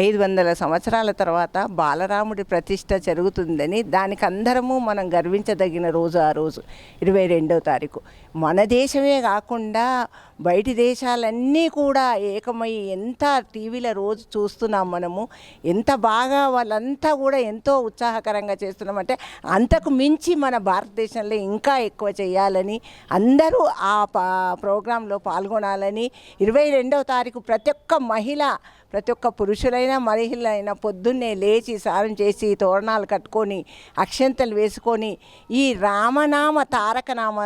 500 సంవత్సరాల తర్వాత బాలరాముడి ప్రతిష్ట జరుగుతుందని దానికి అందరము మనం గర్వించదగిన రోజు ఆ రోజు 22వ తారీఖు. మన దేశమే కాకుండా బయటి దేశాలన్నీ కూడా ఏకమై ఎంత టీవీలో రోజు చూస్తున్నాం మనము, ఎంత బాగా వాళ్ళంతా కూడా ఎంతో ఉత్సాహకరంగా చేస్తున్నామంటే అంతకు మించి మన భారతదేశంలో ఇంకా ఎక్కువ చేయాలని అందరూ ఆ ప్రోగ్రాంలో పాల్గొనాలని 22వ తారీఖు ప్రతి ఒక్క మహిళ ప్రతి ఒక్క పురుషులైనా మహిళలైనా పొద్దున్నే లేచి స్నానం చేసి తోరణాలు కట్టుకొని అక్షంతలు వేసుకొని ఈ రామనామ తారకనామ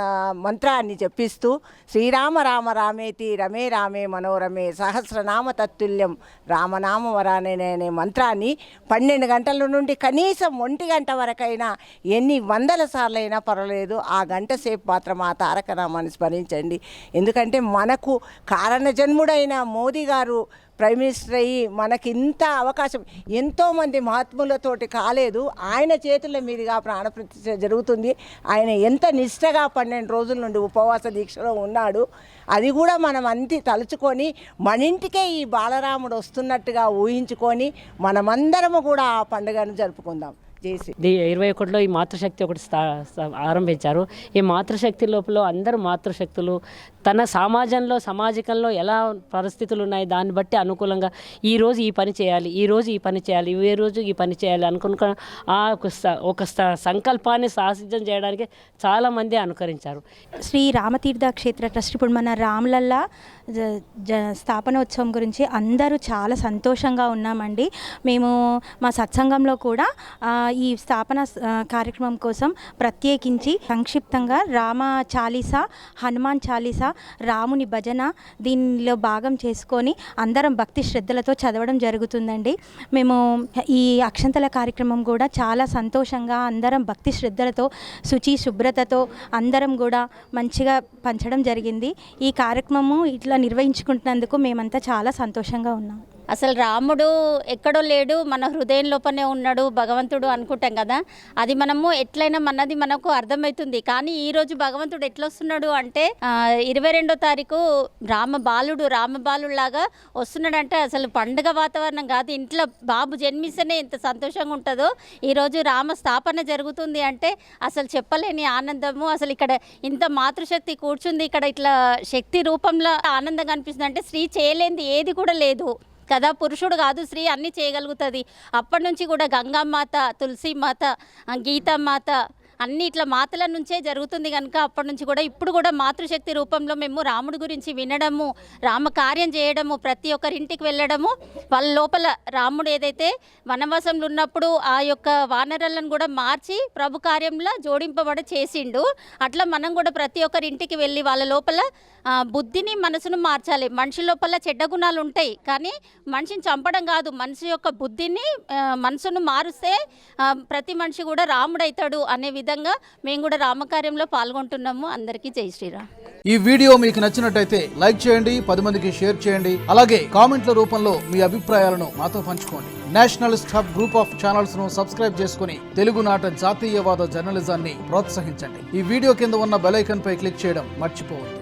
మంత్రాన్ని జపిస్తూ శ్రీరామ రామ రామేతి రమే రామే మనోరమే సహస్రనామ తత్తుల్యం రామనామ వరానే అనే మంత్రాన్ని 12 గంటల నుండి కనీసం 1 గంట వరకైనా ఎన్ని వందల సార్లు అయినా పర్వాలేదు ఆ గంట సేపు మాత్రం ఆ తారకనామాన్ని స్మరించండి. ఎందుకంటే మనకు కారణజన్ముడైన మోదీ గారు ప్రైమ్ మినిస్టర్ అయ్యి మనకి ఇంత అవకాశం ఎంతోమంది మహాత్ములతోటి కాలేదు, ఆయన చేతుల మీదుగా ప్రాణప్రతిష్ఠ జరుగుతుంది. ఆయన ఎంత నిష్టగా 12 రోజుల నుండి ఉపవాస దీక్షలో ఉన్నాడు. అది కూడా మనం అంతి తలుచుకొని మన ఇంటికే ఈ బాలరాముడు వస్తున్నట్టుగా ఊహించుకొని మనమందరము కూడా ఆ పండుగను జరుపుకుందాం. 21లో ఈ మాతృశక్తి ఒకటి ఆరంభించారు. ఈ మాతృశక్తి లోపల అందరూ మాతృశక్తులు తన సామాజికంలో ఎలా పరిస్థితులు ఉన్నాయి దాన్ని బట్టి అనుకూలంగా ఈరోజు ఈ పని చేయాలి, ఈరోజు ఈ పని చేయాలి, ఏ రోజు ఈ పని చేయాలి అనుకున్న ఒక సంకల్పాన్ని సాధించడం చేయడానికి చాలామంది అనుకరించారు. శ్రీ రామతీర్థ క్షేత్ర ట్రస్ట్ ఇప్పుడు మన రాములల్లా స్థాపనోత్సవం గురించి అందరూ చాలా సంతోషంగా ఉన్నామండి. మేము మా సత్సంగంలో కూడా ఈ స్థాపన కార్యక్రమం కోసం ప్రత్యేకించి సంక్షిప్తంగా రామ చాలీసా, హనుమాన్ చాలీసా, రాముని భజన దీనిలో భాగం చేసుకొని అందరం భక్తి శ్రద్ధలతో చదవడం జరుగుతుందండి. మేము ఈ అక్షంతల కార్యక్రమం కూడా చాలా సంతోషంగా అందరం భక్తి శ్రద్ధలతో శుచి శుభ్రతతో అందరం కూడా మంచిగా పంచడం జరిగింది. ఈ కార్యక్రమము ఇట్లా నిర్వహించుకుంటున్నందుకు మేమంతా చాలా సంతోషంగా ఉన్నాం. అసలు రాముడు ఎక్కడో లేడు, మన హృదయం లోపలనే ఉన్నాడు భగవంతుడు అనుకుంటాం కదా, అది మనము ఎట్లయినా మనది మనకు అర్థమవుతుంది. కానీ ఈరోజు భగవంతుడు ఎట్లా వస్తున్నాడు అంటే 22వ తారీఖు రామబాలులాగా వస్తున్నాడంటే అసలు పండుగ వాతావరణం కాదు, ఇంట్లో బాబు జన్మిస్తేనే ఎంత సంతోషంగా ఉంటుందో ఈరోజు రామ స్థాపన జరుగుతుంది అంటే అసలు చెప్పలేని ఆనందము. అసలు ఇక్కడ ఇంత మాతృశక్తి కూర్చుంది, ఇక్కడ ఇట్లా శక్తి రూపంలో ఆనందంగా అనిపిస్తుంది. అంటే స్త్రీ చేయలేనిది ఏది కూడా లేదు కదా, పురుషుడు కాదు స్త్రీ అన్నీ చేయగలుగుతుంది. అప్పటి నుంచి కూడా గంగామాత, తులసీమాత, గీతామాత అన్నీ ఇట్లా మాతల నుంచే జరుగుతుంది కనుక అప్పటి నుంచి కూడా ఇప్పుడు కూడా మాతృశక్తి రూపంలో మేము రాముడి గురించి వినడము, రామకార్యం చేయడము, ప్రతి ఒక్కరింటికి వెళ్ళడము, వాళ్ళ లోపల రాముడు ఏదైతే వనవాసంలో ఉన్నప్పుడు ఆ యొక్క వానరులను కూడా మార్చి ప్రభు కార్యంలో జోడింపబడి చేసిండు, అట్లా మనం కూడా ప్రతి ఒక్కరింటికి వెళ్ళి వాళ్ళ లోపల బుద్ధిని మనసును మార్చాలి. మనిషి లోపల చెడ్డ గుణాలు ఉంటాయి కానీ మనిషిని చంపడం కాదు, మనిషి యొక్క బుద్ధిని మనసును మారుస్తే ప్రతి మనిషి కూడా రాముడైతాడు అనే విధంగా మేము కూడా రామకార్యంలో పాల్గొంటున్నాము. అందరికీ జై శ్రీరామ్. ఈ వీడియో మీకు నచ్చినట్టయితే లైక్ చేయండి, 10 మందికి షేర్ చేయండి, అలాగే కామెంట్ల రూపంలో మీ అభిప్రాయాలను మాతో పంచుకోండి. Nationalist hub group of channels ను సబ్స్క్రైబ్ చేసుకుని తెలుగునాట జాతీయవాద జర్నలిజాన్ని ప్రోత్సహించండి. ఈ వీడియో కింద ఉన్న బెల్ ఐకాన్ పై క్లిక్ చేయడం మర్చిపోవద్దు.